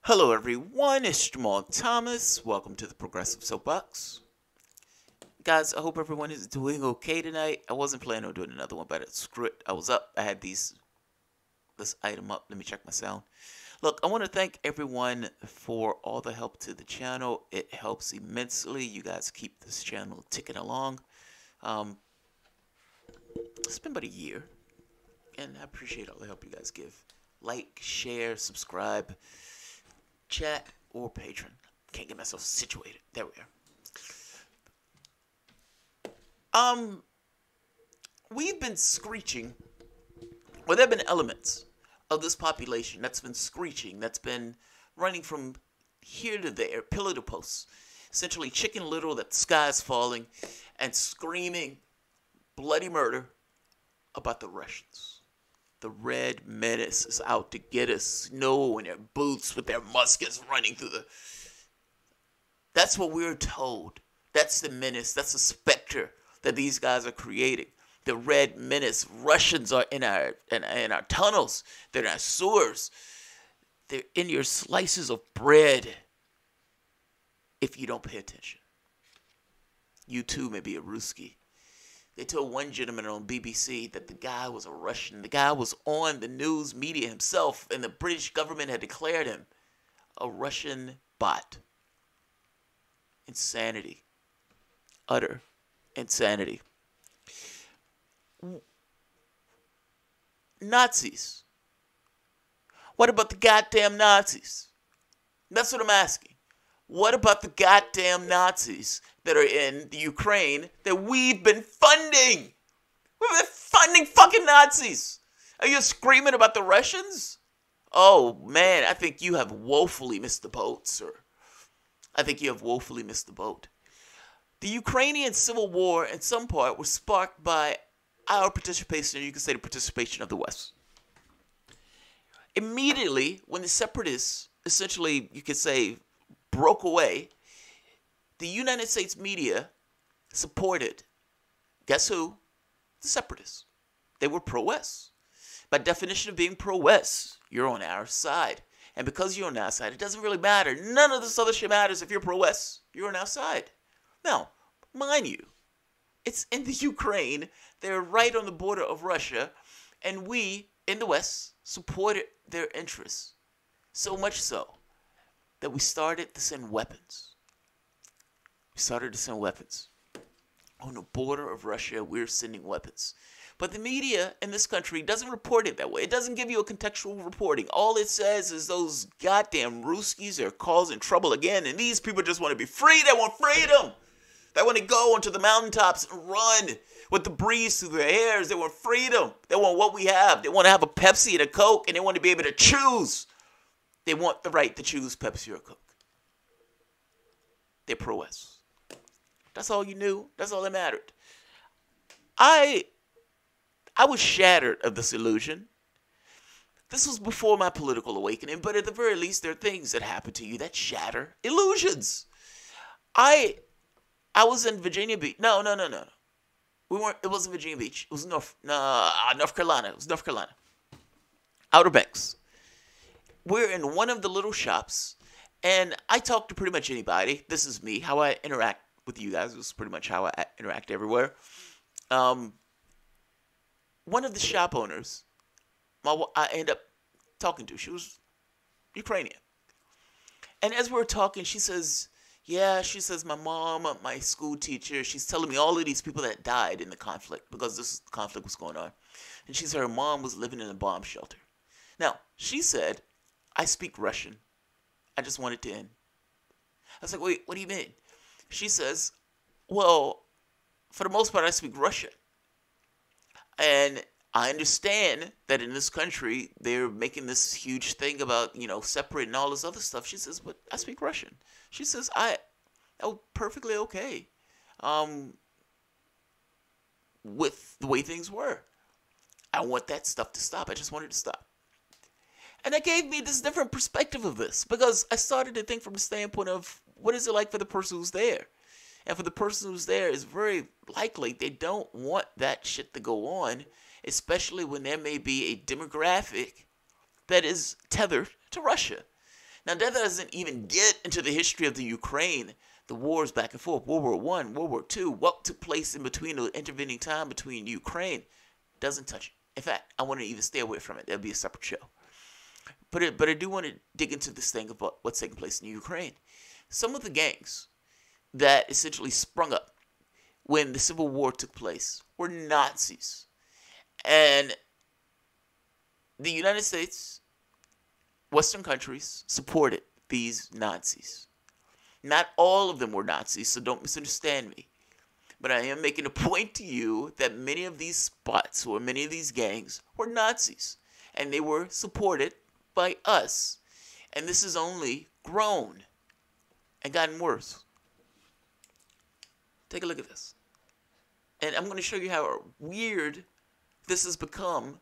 Hello, everyone. It's Jamal Thomas. Welcome to the Progressive Soapbox. Guys, I hope everyone is doing okay tonight. I wasn't planning on doing another one, but screw it. I was up. I had this item up. Let me check my sound. Look, I want to thank everyone for all the help to the channel. It helps immensely. You guys keep this channel ticking along. Um, it's been about a year, and I appreciate all the help you guys give. Like, share, subscribe, chat, or patron. Can't get myself situated. There we are. We've been screeching, or there have been elements of this population that's been screeching, that's been running from here to there, pillar to post, essentially chicken little that the sky is falling, and screaming bloody murder about the Russians. The Red Menace is out to get us. Snow in their boots with their muskets running through the... That's what we're told. That's the menace. That's the specter that these guys are creating. The Red Menace. Russians are in our tunnels. They're in our sewers. They're in your slices of bread if you don't pay attention. You too may be a Ruski. They told one gentleman on BBC that the guy was a Russian. The guy was on the news media himself, and the British government had declared him a Russian bot. Insanity. Utter insanity. Nazis. What about the goddamn Nazis? That's what I'm asking. What about the goddamn Nazis that are in the Ukraine that we've been funding? We've been funding fucking Nazis. Are you screaming about the Russians? Oh, man, I think you have woefully missed the boat, sir. I think you have woefully missed the boat. The Ukrainian civil war, in some part, was sparked by our participation, or you could say the participation of the West. Immediately, when the separatists, essentially, you could say, broke away, the United States media supported, guess who? The separatists. They were pro-West. By definition of being pro-West, you're on our side. And because you're on our side, it doesn't really matter. None of this other shit matters if you're pro-West. You're on our side. Now, mind you, it's in the Ukraine. They're right on the border of Russia. And we, in the West, supported their interests. So much so that we started to send weapons. We started to send weapons. On the border of Russia, we're sending weapons. But the media in this country doesn't report it that way. It doesn't give you a contextual reporting. All it says is those goddamn Ruskies are causing trouble again, and these people just want to be free. They want freedom. They want to go onto the mountaintops and run with the breeze through their hairs. They want freedom. They want what we have. They want to have a Pepsi and a Coke, and they want to be able to choose. They want the right to choose Pepsi or Coke. They're pro-West. That's all you knew. That's all that mattered. I was shattered of this illusion. This was before my political awakening, but at the very least, there are things that happen to you that shatter illusions. I was in Virginia Beach. No. We weren't. It wasn't Virginia Beach. It was North Carolina. It was North Carolina. Outer Banks. We're in one of the little shops, and I talk to pretty much anybody. This is me. How I interact with you guys is pretty much how I interact everywhere. One of the shop owners, I end up talking to, she was Ukrainian. And as we were talking, she says, my mom, my school teacher, she's telling me all of these people that died in the conflict because this conflict was going on. And she said her mom was living in a bomb shelter. Now, she said, I speak Russian. I just want it to end. I was like, wait, what do you mean? She says, well, for the most part, I speak Russian. And I understand that in this country, they're making this huge thing about, separate and all this other stuff. She says, but I speak Russian. She says, I'm perfectly okay with the way things were. I want that stuff to stop. I just want it to stop. And that gave me this different perspective of this because I started to think from the standpoint of what is it like for the person who's there? And for the person who's there, it's very likely they don't want that shit to go on, especially when there may be a demographic that is tethered to Russia. Now, that doesn't even get into the history of the Ukraine, the wars back and forth, World War One, World War Two, what took place in between the intervening time between Ukraine. Doesn't touch it. In fact, I want to even stay away from it. That'll be a separate show. But I do want to dig into this thing about what's taking place in Ukraine. Some of the gangs that essentially sprung up when the Civil War took place were Nazis. And the United States, Western countries, supported these Nazis. Not all of them were Nazis, so don't misunderstand me. But I am making a point to you that many of these spots or many of these gangs were Nazis. And they were supported by us. And this has only grown and gotten worse. Take a look at this. And I'm going to show you how weird this has become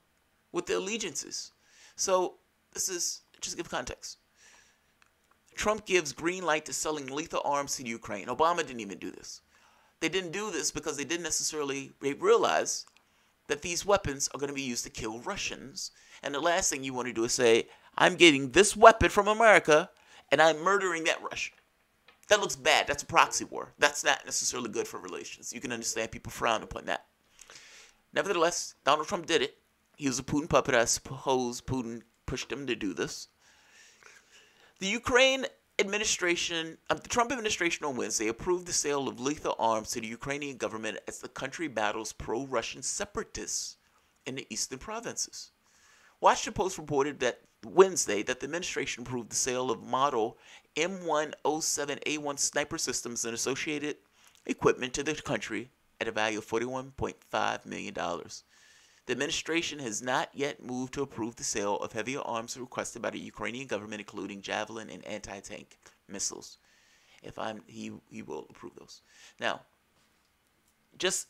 with the allegiances. So this is, just to give context. Trump gives green light to selling lethal arms to Ukraine. Obama didn't even do this. They didn't do this because they didn't necessarily realize that these weapons are going to be used to kill Russians. And the last thing you want to do is say, I'm getting this weapon from America and I'm murdering that Russian. That looks bad. That's a proxy war. That's not necessarily good for relations. You can understand people frown upon that. Nevertheless, Donald Trump did it. He was a Putin puppet. I suppose Putin pushed him to do this. The Ukraine administration, the Trump administration on Wednesday approved the sale of lethal arms to the Ukrainian government as the country battles pro-Russian separatists in the eastern provinces. Washington Post reported that Wednesday that the administration approved the sale of model M107A1 sniper systems and associated equipment to the country at a value of $41.5 million. The administration has not yet moved to approve the sale of heavier arms requested by the Ukrainian government, including Javelin and anti-tank missiles. He will approve those. Now,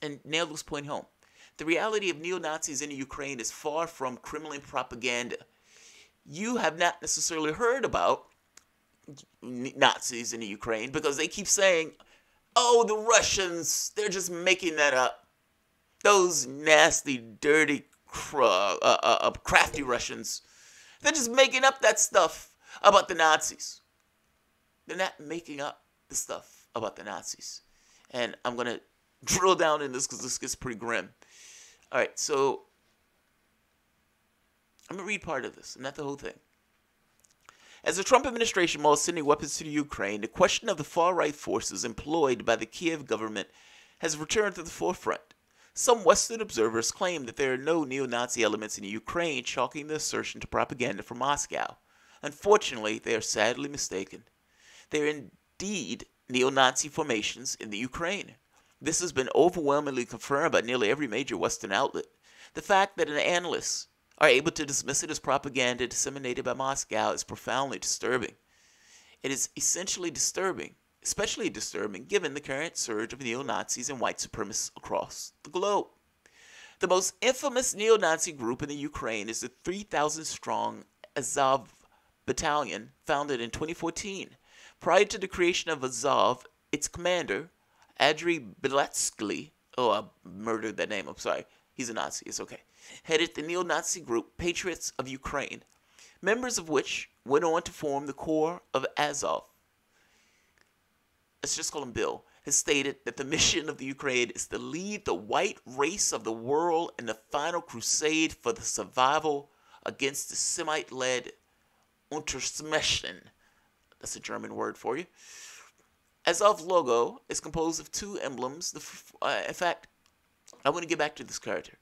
and nail this point home. The reality of neo-Nazis in the Ukraine is far from Kremlin propaganda. You have not necessarily heard about Nazis in the Ukraine because they keep saying, oh, the Russians, they're just making that up. Those nasty, dirty, crafty Russians, they're just making up that stuff about the Nazis. They're not making up the stuff about the Nazis. And I'm going to drill down in this because this gets pretty grim. All right, so I'm going to read part of this, and not the whole thing. As the Trump administration was sending weapons to the Ukraine, the question of the far-right forces employed by the Kiev government has returned to the forefront. Some Western observers claim that there are no neo-Nazi elements in Ukraine, chalking the assertion to propaganda from Moscow. Unfortunately, they are sadly mistaken. There are indeed neo-Nazi formations in the Ukraine. This has been overwhelmingly confirmed by nearly every major Western outlet. The fact that analysts are able to dismiss it as propaganda disseminated by Moscow is profoundly disturbing. It is essentially disturbing, especially disturbing given the current surge of neo-Nazis and white supremacists across the globe. The most infamous neo-Nazi group in the Ukraine is the 3,000-strong Azov battalion founded in 2014. Prior to the creation of Azov, its commander, Andriy Beletsky, I murdered that name, I'm sorry, he's a Nazi, it's okay, headed the neo-Nazi group Patriots of Ukraine, members of which went on to form the core of Azov. Let's just call him Bill, has stated that the mission of the Ukraine is to lead the white race of the world in the final crusade for the survival against the Semite-led Untersmechen. That's a German word for you. Azov logo is composed of two emblems. In fact, I want to get back to this character.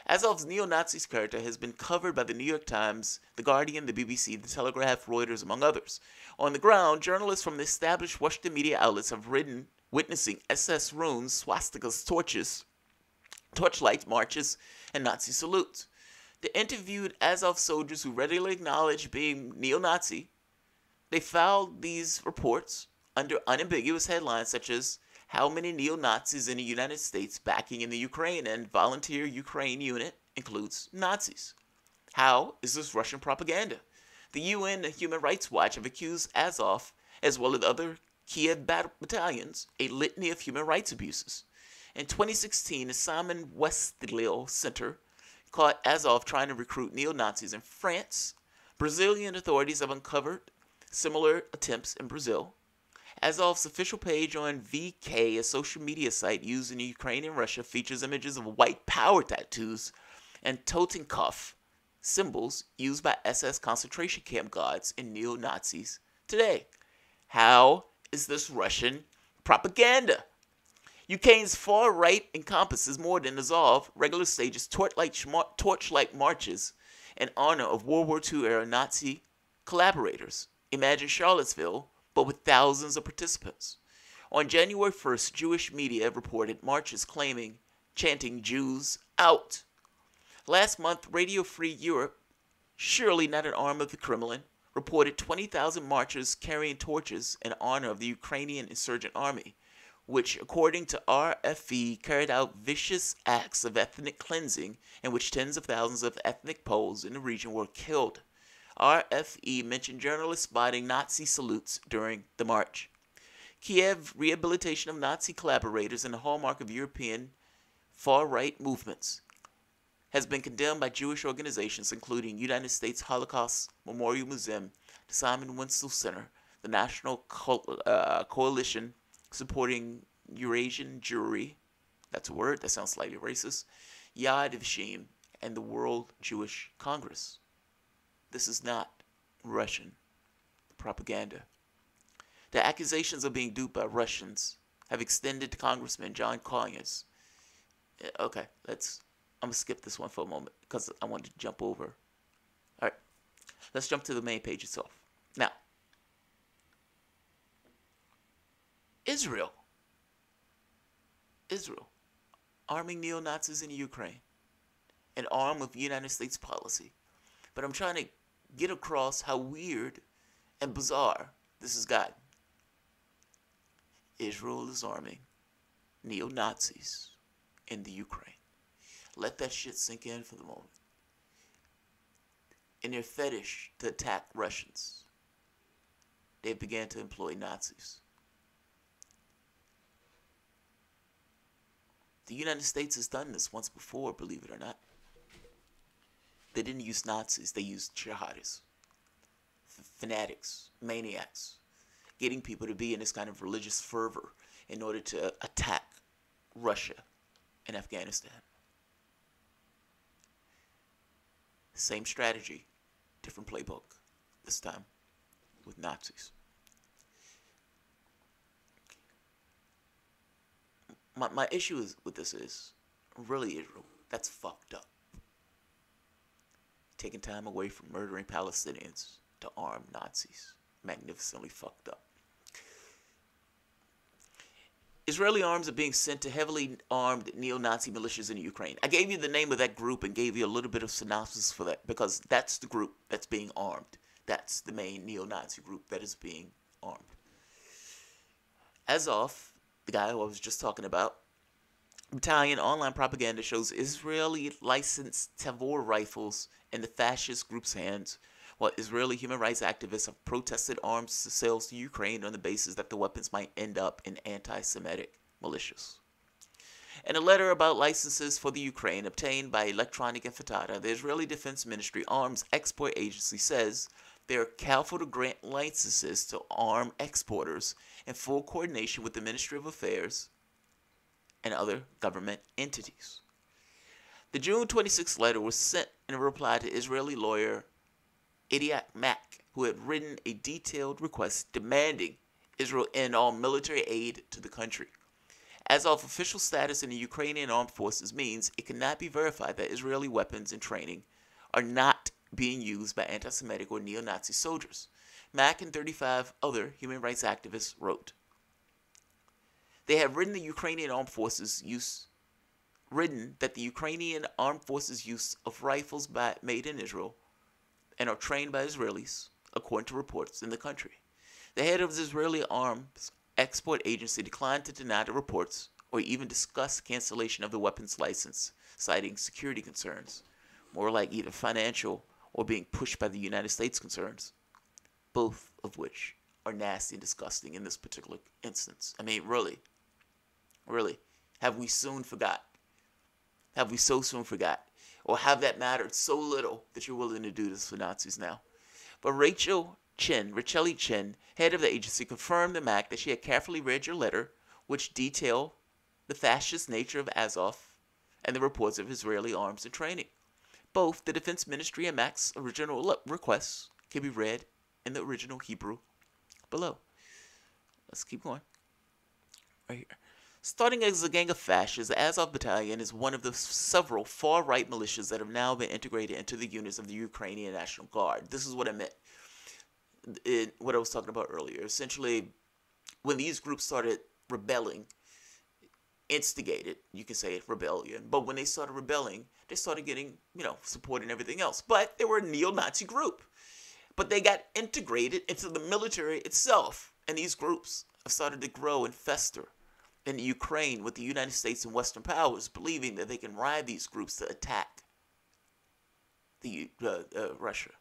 Azov's neo-Nazi character has been covered by the New York Times, The Guardian, the BBC, The Telegraph, Reuters, among others. On the ground, journalists from the established Western media outlets have written witnessing SS runes, swastikas, torchlight marches, and Nazi salutes. The interviewed Azov soldiers who readily acknowledged being neo-Nazi, they filed these reports under unambiguous headlines such as how many neo-Nazis in the United States backing in the Ukraine and volunteer Ukraine unit includes Nazis. How is this Russian propaganda? The UN and Human Rights Watch have accused Azov, as well as other Kiev battalions, a litany of human rights abuses. In 2016, the Simon Westleel Center caught Azov trying to recruit neo-Nazis in France. Brazilian authorities have uncovered Similar attempts in Brazil. Azov's official page on VK, a social media site used in Ukraine and Russia, features images of white power tattoos and Totenkopf symbols used by SS concentration camp guards and neo-Nazis today. How is this Russian propaganda? Ukraine's far right encompasses more than Azov. Regular stages torchlight marches in honor of World War II era Nazi collaborators. Imagine Charlottesville, but with thousands of participants. On January 1st, Jewish media reported marches chanting Jews out. Last month, Radio Free Europe, surely not an arm of the Kremlin, reported 20,000 marchers carrying torches in honor of the Ukrainian insurgent army, which, according to RFE, carried out vicious acts of ethnic cleansing in which tens of thousands of ethnic Poles in the region were killed. RFE mentioned journalists spotting Nazi salutes during the march. Kiev rehabilitation of Nazi collaborators and the hallmark of European far-right movements has been condemned by Jewish organizations including United States Holocaust Memorial Museum, the Simon Wiesenthal Center, the National Coalition supporting Eurasian Jewry, that's a word, that sounds slightly racist, Yad Vashem, and the World Jewish Congress. This is not Russian propaganda. The accusations of being duped by Russians have extended to Congressman John Conyers. Okay, I'm going to skip this one for a moment because I wanted to jump over. All right, let's jump to the main page itself. Now, Israel, arming neo-Nazis in Ukraine, an arm of United States policy. But I'm trying to get across how weird and bizarre this has gotten. Israel is arming neo-Nazis in the Ukraine. Let that shit sink in for the moment. In their fetish to attack Russians, they began to employ Nazis. The United States has done this once before, believe it or not. They didn't use Nazis, they used jihadis, fanatics, maniacs, getting people to be in this kind of religious fervor in order to attack Russia and Afghanistan. Same strategy, different playbook, this time with Nazis. My issue with this is, really, Israel, that's fucked up. Taking time away from murdering Palestinians to arm Nazis. Magnificently fucked up. Israeli arms are being sent to heavily armed neo-Nazi militias in Ukraine. I gave you the name of that group and gave you a little bit of synopsis for that because that's the group that's being armed. That's the main neo-Nazi group that is being armed. Azov, the guy who I was just talking about, battalion online propaganda shows Israeli licensed Tavor rifles in the fascist group's hands, while Israeli human rights activists have protested arms sales to Ukraine on the basis that the weapons might end up in anti-Semitic militias. In a letter about licenses for the Ukraine obtained by Electronic and Fatah, the Israeli Defense Ministry Arms Export Agency says they are careful to grant licenses to arm exporters in full coordination with the Ministry of Affairs and other government entities. The June 26 letter was sent in reply to Israeli lawyer Idiak Mak, who had written a detailed request demanding Israel end all military aid to the country. As of official status in the Ukrainian armed forces means it cannot be verified that Israeli weapons and training are not being used by anti-Semitic or neo-Nazi soldiers. Mak and 35 other human rights activists wrote, they have written that the Ukrainian armed forces use of rifles made in Israel and are trained by Israelis, according to reports in the country. The head of the Israeli Arms Export Agency declined to deny the reports or even discuss cancellation of the weapons license, citing security concerns, more like either financial or being pushed by the United States concerns, both of which are nasty and disgusting in this particular instance. I mean, really, have we soon forgot? Have we so soon forgot? Or have that mattered so little that you're willing to do this for Nazis now? But Rachel Richelle Chen, head of the agency, confirmed to MAC that she had carefully read your letter, which detailed the fascist nature of Azov and the reports of Israeli arms and training. Both the Defense Ministry and MAC's original requests can be read in the original Hebrew below. Let's keep going. Right here. Starting as a gang of fascists, the Azov Battalion is one of the several far-right militias that have now been integrated into the units of the Ukrainian National Guard. This is what I meant, what I was talking about earlier. Essentially, when these groups started rebelling, instigated, you can say it, rebellion, but when they started rebelling, they started getting, support and everything else. But they were a neo-Nazi group. But they got integrated into the military itself, and these groups have started to grow and fester in Ukraine, with the United States and Western powers believing that they can ride these groups to attack Russia.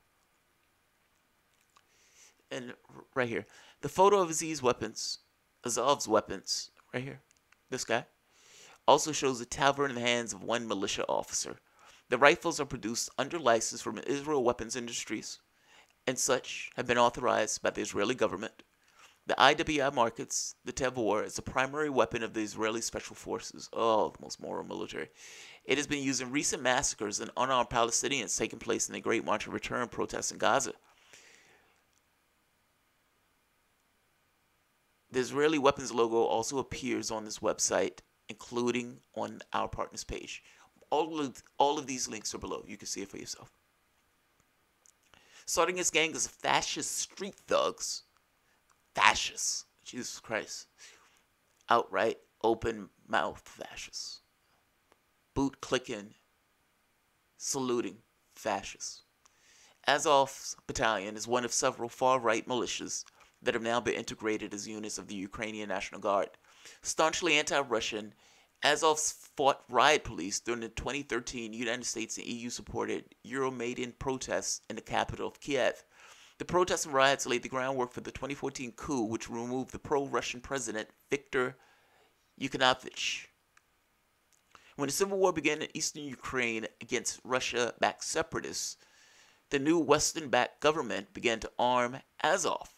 And right here, the photo of Azov's weapons, right here, this guy, also shows a tabard in the hands of one militia officer. The rifles are produced under license from Israel Weapons Industries, and such have been authorized by the Israeli government. The IWI markets the Tavor as the primary weapon of the Israeli Special Forces. Oh, the most moral military. It has been used in recent massacres and unarmed Palestinians taking place in the Great March of Return protests in Gaza. The Israeli weapons logo also appears on this website, including on our partners page. All of these links are below. You can see it for yourself. Starting his gang as fascist street thugs. Fascists. Jesus Christ. Outright, open-mouthed fascists. Boot-clicking, saluting fascists. Azov's battalion is one of several far-right militias that have now been integrated as units of the Ukrainian National Guard. Staunchly anti-Russian, Azov fought riot police during the 2013 United States and EU-supported Euromaidan protests in the capital of Kiev. The protests and riots laid the groundwork for the 2014 coup, which removed the pro-Russian president Viktor Yanukovych. When the civil war began in eastern Ukraine against Russia-backed separatists, the new Western-backed government began to arm Azov.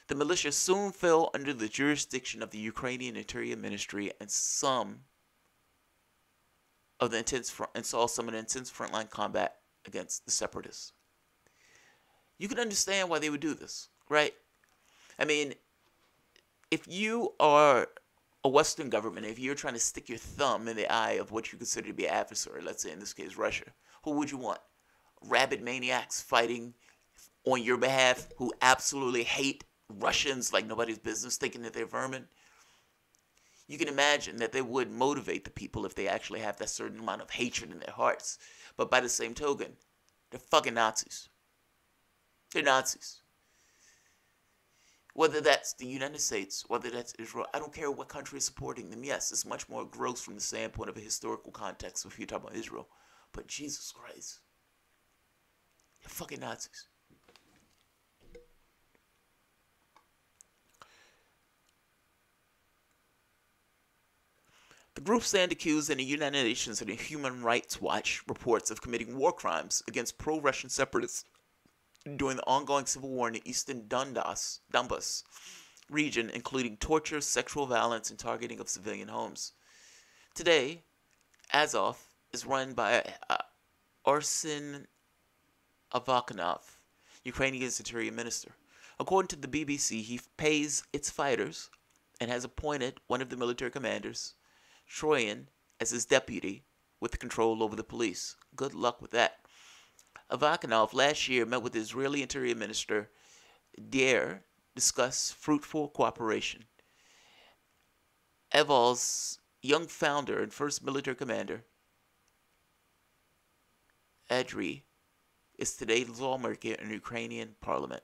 The militia soon fell under the jurisdiction of the Ukrainian Interior Ministry and saw some of the intense frontline combat against the separatists. You can understand why they would do this, right? I mean, if you are a Western government, if you're trying to stick your thumb in the eye of what you consider to be an adversary, let's say in this case Russia, who would you want? Rabid maniacs fighting on your behalf who absolutely hate Russians like nobody's business, thinking that they're vermin? You can imagine that they would motivate the people if they actually have that certain amount of hatred in their hearts. But by the same token, they're fucking Nazis. They're Nazis. Whether that's the United States, whether that's Israel, I don't care what country is supporting them. Yes, it's much more gross from the standpoint of a historical context if you're talking about Israel. But Jesus Christ, they're fucking Nazis. The group stand accused in the United Nations and the Human Rights Watch reports of committing war crimes against pro-Russian separatists during the ongoing civil war in the eastern Donbas region, including torture, sexual violence, and targeting of civilian homes. Today, Azov is run by Arsen Avakov, Ukrainian's interior minister. According to the BBC, he pays its fighters and has appointed one of the military commanders, Troyan, as his deputy with control over the police. Good luck with that. Avakov last year met with the Israeli Interior Minister Deir, discuss fruitful cooperation. Evol's young founder and first military commander, Adri, is today lawmaker in the Ukrainian parliament.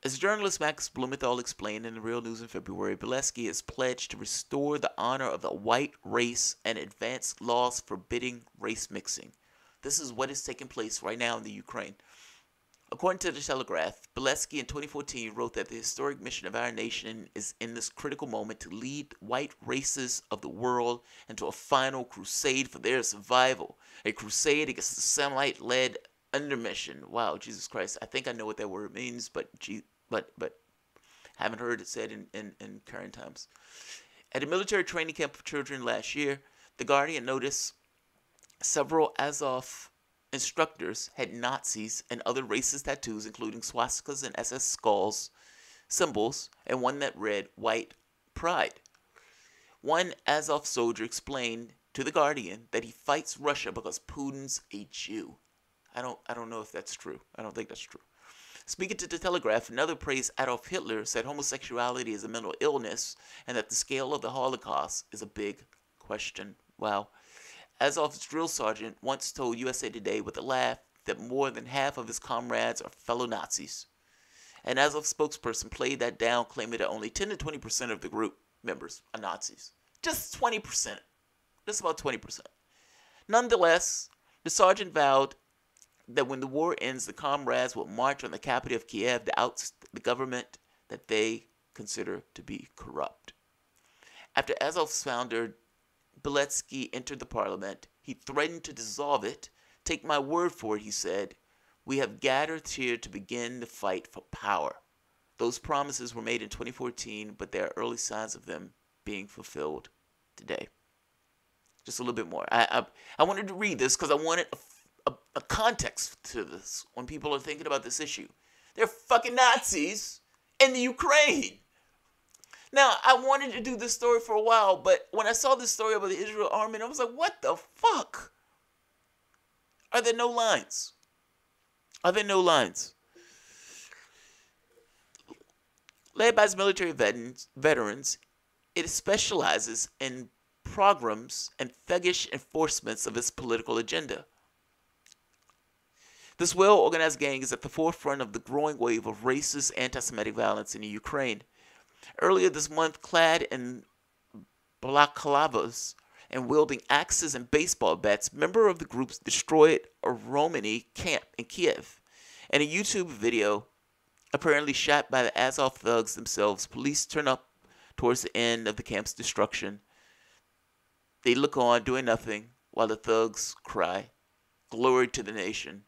As journalist Max Blumenthal explained in the Real News in February, Bielski has pledged to restore the honor of the white race and advance laws forbidding race mixing. This is what is taking place right now in the Ukraine. According to The Telegraph, Bielski in 2014 wrote that the historic mission of our nation is in this critical moment to lead white races of the world into a final crusade for their survival, a crusade against the Semite-led Undermission. Wow, Jesus Christ. I think I know what that word means, but haven't heard it said in current times. At a military training camp for children last year, The Guardian noticed several Azov instructors had Nazis and other racist tattoos, including swastikas and SS skulls, symbols, and one that read "White Pride." One Azov soldier explained to The Guardian that he fights Russia because Putin's a Jew. I don't know if that's true. I don't think that's true. Speaking to the Telegraph, another praised Adolf Hitler, said homosexuality is a mental illness and that the scale of the Holocaust is a big question. Wow. Azov's drill sergeant once told USA Today with a laugh that more than half of his comrades are fellow Nazis. An Azov spokesperson played that down, claiming that only 10 to 20% of the group members are Nazis. Just 20%. Just about 20%. Nonetheless, the sergeant vowed that when the war ends, the comrades will march on the capital of Kiev to oust the government that they consider to be corrupt. After Azov's founder, Beletsky, entered the parliament, he threatened to dissolve it. "Take my word for it," he said. "We have gathered here to begin the fight for power." Those promises were made in 2014, but there are early signs of them being fulfilled today. Just a little bit more. I wanted to read this because I wanted a context to this when people are thinking about this issue. They're fucking Nazis in the Ukraine. Now, I wanted to do this story for a while, but when I saw this story about the Israel army, I was like, what the fuck? Are there no lines? Are there no lines? Led by its military veterans, it specializes in pogroms and thuggish enforcements of its political agenda. This well-organized gang is at the forefront of the growing wave of racist anti-Semitic violence in the Ukraine. Earlier this month, clad in balaclavas and wielding axes and baseball bats, members of the groups destroyed a Romani camp in Kiev. In a YouTube video, apparently shot by the Azov thugs themselves, police turn up towards the end of the camp's destruction. They look on, doing nothing, while the thugs cry, "Glory to the nation,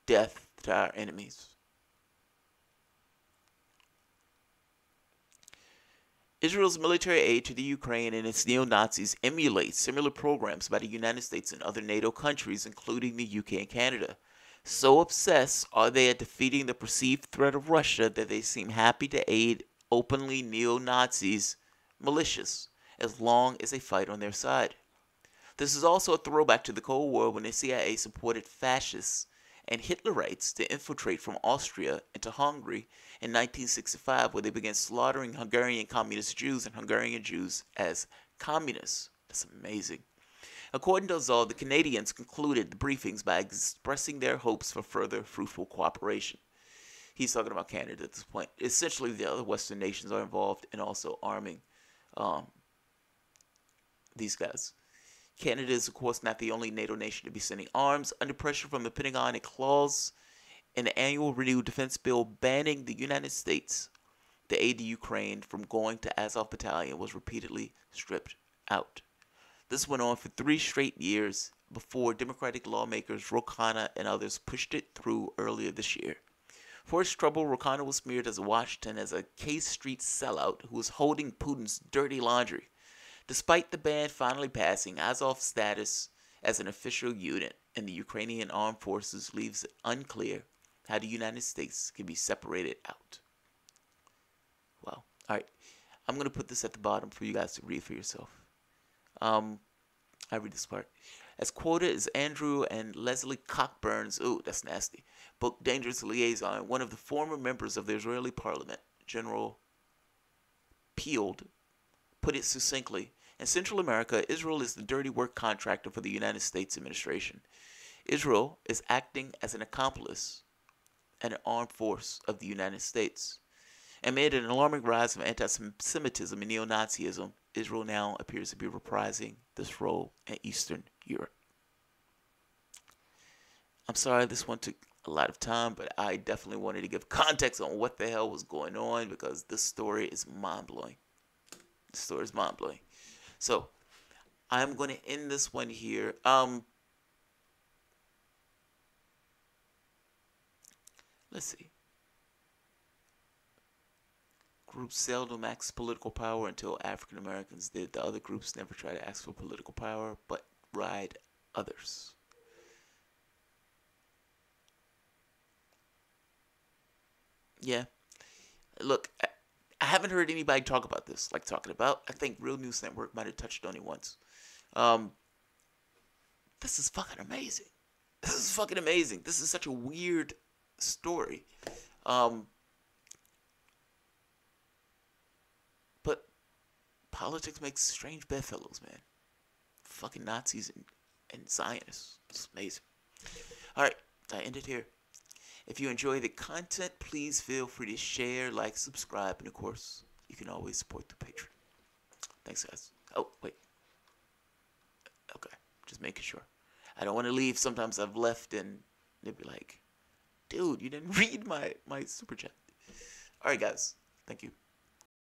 death to our enemies." Israel's military aid to the Ukraine and its neo-Nazis emulates similar programs by the United States and other NATO countries, including the UK and Canada. So obsessed are they at defeating the perceived threat of Russia that they seem happy to aid openly neo-Nazis militias as long as they fight on their side. This is also a throwback to the Cold War when the CIA supported fascists and Hitlerites to infiltrate from Austria into Hungary in 1965, where they began slaughtering Hungarian communist Jews and Hungarian Jews as communists. That's amazing. According to Azov, the Canadians concluded the briefings by expressing their hopes for further fruitful cooperation. He's talking about Canada at this point. Essentially, the other Western nations are involved in also arming these guys. Canada is, of course, not the only NATO nation to be sending arms. Under pressure from the Pentagon, a clause in the annual renewed defense bill banning the United States to aid the Ukraine from going to Azov Battalion was repeatedly stripped out. This went on for 3 straight years before Democratic lawmakers Ro Khanna and others pushed it through earlier this year. For its trouble, Ro Khanna was smeared as Washington as a K Street sellout who was holding Putin's dirty laundry. Despite the ban finally passing, Azov's status as an official unit in the Ukrainian armed forces leaves it unclear how the United States can be separated out. Wow. All right. I'm going to put this at the bottom for you guys to read for yourself. I read this part. As quoted as Andrew and Leslie Cockburn's, ooh, that's nasty, book Dangerous Liaison, one of the former members of the Israeli parliament, General Peeled, put it succinctly: in Central America, Israel is the dirty work contractor for the United States administration. Israel is acting as an accomplice and an armed force of the United States. Amid an alarming rise of anti-Semitism and neo-Nazism, Israel now appears to be reprising this role in Eastern Europe. I'm sorry this one took a lot of time, but I definitely wanted to give context on what the hell was going on because this story is mind-blowing. This story is mind-blowing. So, I'm going to end this one here. Let's see. Groups seldom ask political power until African Americans did. The other groups never try to ask for political power, but ride others. Yeah. Look, I haven't heard anybody talk about this, like talking about. I think Real News Network might have touched on it once. Um, this is fucking amazing. This is fucking amazing. This is such a weird story. Um, but politics makes strange bedfellows, man. Fucking Nazis and Zionists. It's amazing. Alright, I end it here. If you enjoy the content, please feel free to share, like, subscribe, and of course, you can always support the Patreon. Thanks, guys. Oh, wait. Okay, just making sure. I don't want to leave. Sometimes I've left and they'd be like, dude, you didn't read my super chat. Alright, guys. Thank you.